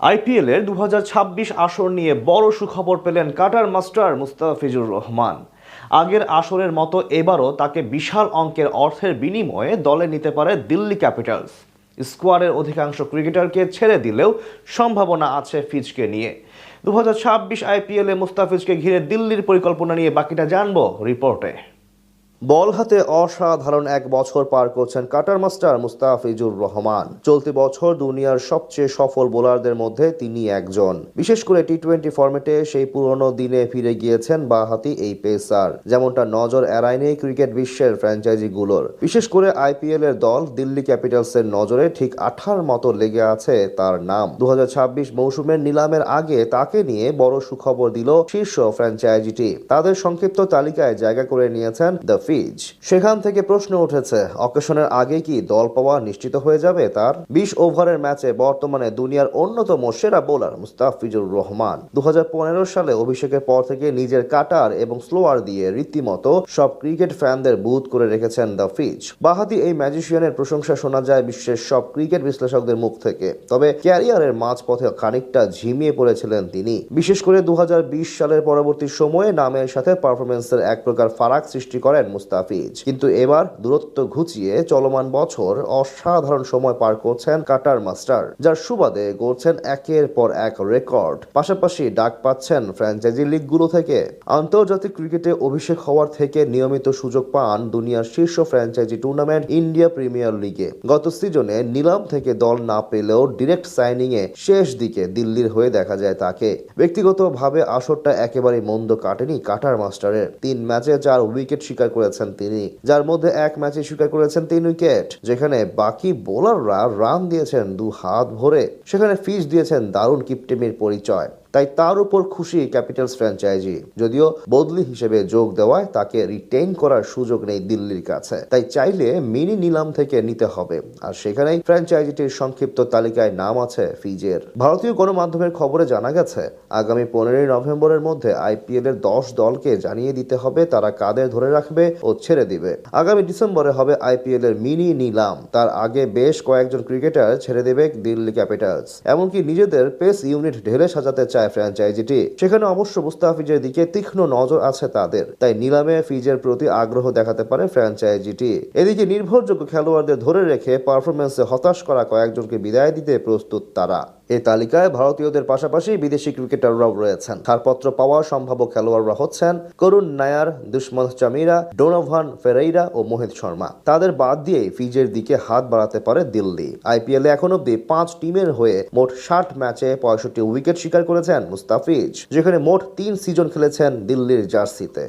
আইপিএলের 2026 আসর নিয়ে বড় সুখবর পেলেন কাটার মাস্টার মুস্তাফিজুর রহমান। আগের আসরের মতো এবারও তাকে বিশাল অঙ্কের অর্থের বিনিময়ে দলে নিতে পারে দিল্লি ক্যাপিটালস। স্কোয়াডের অধিকাংশ ক্রিকেটারকে ছেড়ে দিলেও সম্ভাবনা আছে ফিজকে নিয়ে। 2026 আইপিএলে মুস্তাফিজকে ঘিরে দিল্লির পরিকল্পনা নিয়ে বাকিটা জানবো রিপোর্টে। বল হাতে অসাধারণ এক বছর পার করছেন কাটার মাস্টার মুস্তাফিজুর রহমান। চলতি বছর দুনিয়ার সবচেয়ে সফল বোলারদের মধ্যে তিনি একজন। বিশেষ করে টি-20 ফরম্যাটে সেই পুরনো দিনে ফিরে গিয়েছেন বাঁহাতি এই পেসার, যেমনটা নজর এড়ায়নি ক্রিকেট বিশ্বের ফ্র্যাঞ্চাইজিগুলোর। বিশেষ করে আইপিএল এর দল দিল্লি ক্যাপিটালসের নজরে ঠিক আঠার মতো লেগে আছে তার নাম। 2026 মৌসুমের নিলামের আগে তাকে নিয়ে বড় সুখবর দিল শীর্ষ ফ্র্যাঞ্চাইজিটি। তাদের সংক্ষিপ্ত তালিকায় জায়গা করে নিয়েছেন দ্য ফিজ। সেখান থেকে প্রশ্ন উঠেছে, অকেশনের আগে কি দল পাওয়া নিশ্চিত হয়ে যাবে তার? 20 ওভারের ম্যাচে বর্তমানে দুনিয়ার অন্যতম সেরা বোলার মুস্তাফিজুর রহমান 2015 সালে অভিষেকের পর থেকে নিজের কাটার এবং স্লোয়ার দিয়ে রীতিমতো সব ক্রিকেট ফ্যানদের বুঁদ করে রেখেছেন দ্য ফিজ। বাঁহাতি এই ম্যাজিশিয়ানের প্রশংসা শোনা যায় বিশ্বের সব ক্রিকেট বিশ্লেষকদের মুখ থেকে। তবে ক্যারিয়ারের মাঝপথে খানিকটা ঝিমিয়ে পড়েছিলেন তিনি। বিশেষ করে 2020 সালের পরবর্তী সময়ে নামের সাথে পারফরমেন্সের এক প্রকার ফারাক সৃষ্টি করেন মুস্তাফিজ। কিন্তু এবার দূরত্ব ঘুচিয়ে চলমান বছর অসাধারণ সময় পার করছেন কাটার মাস্টার, যার সুবাদে গড়ছেন একের পর এক রেকর্ড। পাশাপাশি ডাক পাচ্ছেন ফ্র্যাঞ্চাইজি লিগগুলো থেকে। আন্তর্জাতিক ক্রিকেটে অভিষেক হওয়ার থেকে নিয়মিত সুযোগ পান দুনিয়ার শীর্ষ ফ্র্যাঞ্চাইজি টুর্নামেন্ট ইন্ডিয়া প্রিমিয়ার লিগে। গত সিজনে নিলাম থেকে দল না পেলেও ডিরেক্ট সাইনিং এ শেষ দিকে দিল্লির হয়ে দেখা যায় তাকে। ব্যক্তিগতভাবে আসরটা একেবারে মন্দ কাটেনি কাটার মাস্টারের। 3 ম্যাচে 4 উইকেট শিকার করেছেন তিনি, যার মধ্যে এক ম্যাচে শিকার করেছেন 3 উইকেট। যেখানে বাকি বোলাররা রান দিয়েছেন 2 হাত ভরে, সেখানে ফিজ দিয়েছেন দারুণ কিপটেমির পরিচয়। তাই তার উপর খুশি ক্যাপিটালস ফ্র্যাঞ্চাইজি, যদিও বদলি হিসেবে যোগ দেওয়ায় তাকে রিটেইন করার সুযোগ নেই দিল্লির কাছে। তাই চাইলে মিনি নিলাম থেকে নিতে হবে, আর সেখানেই ফ্র্যাঞ্চাইজিটির সংক্ষিপ্ত তালিকায় নাম আছে ফিজের। ভারতীয় গণমাধ্যমের খবরে জানা গেছে, আগামী 15 নভেম্বরের মধ্যে আইপিএল এর 10 দলকে জানিয়ে দিতে হবে তারা কাদের ধরে রাখবে ও ছেড়ে দিবে। আগামী ডিসেম্বরে হবে আইপিএল এর মিনি নিলাম। তার আগে বেশ কয়েকজন ক্রিকেটার ছেড়ে দেবে দিল্লি ক্যাপিটালস। এমনকি নিজেদের পেস ইউনিট ঢেলে সাজাতে চায় ফ্র্যাঞ্চাইজিটি। সেখানে অবশ্য মুস্তাফিজের দিকে তীক্ষ্ণ নজর আছে তাদের। তাই নিলামে ফিজের প্রতি আগ্রহ দেখাতে পারে ফ্র্যাঞ্চাইজিটি। এদিকে নির্ভরযোগ্য খেলোয়াড়দের ধরে রেখে পারফরমেন্সে হতাশ করা কয়েকজনকে বিদায় দিতে প্রস্তুত তারা। এই তালিকায় ভারতীয়দের পাশাপাশি বিদেশি ক্রিকেটাররাও রয়েছেন। ছাড়পত্র পাওয়া সম্ভাব্য খেলোয়াড়রা হচ্ছেন করুণ নায়ার, দুষ্মন্ত চামিরা, ডোনোভান ফেরেইরা ও মোহিত শর্মা। তাদের বাদ দিয়েই ফিজের দিকে হাত বাড়াতে পারে দিল্লি। আইপিএলে এখন অব্দি 5 টিমের হয়ে মোট 60 ম্যাচে 65 উইকেট শিকার করেছেন মুস্তাফিজ, যেখানে মোট 3 সিজন খেলেছেন দিল্লির জার্সিতে।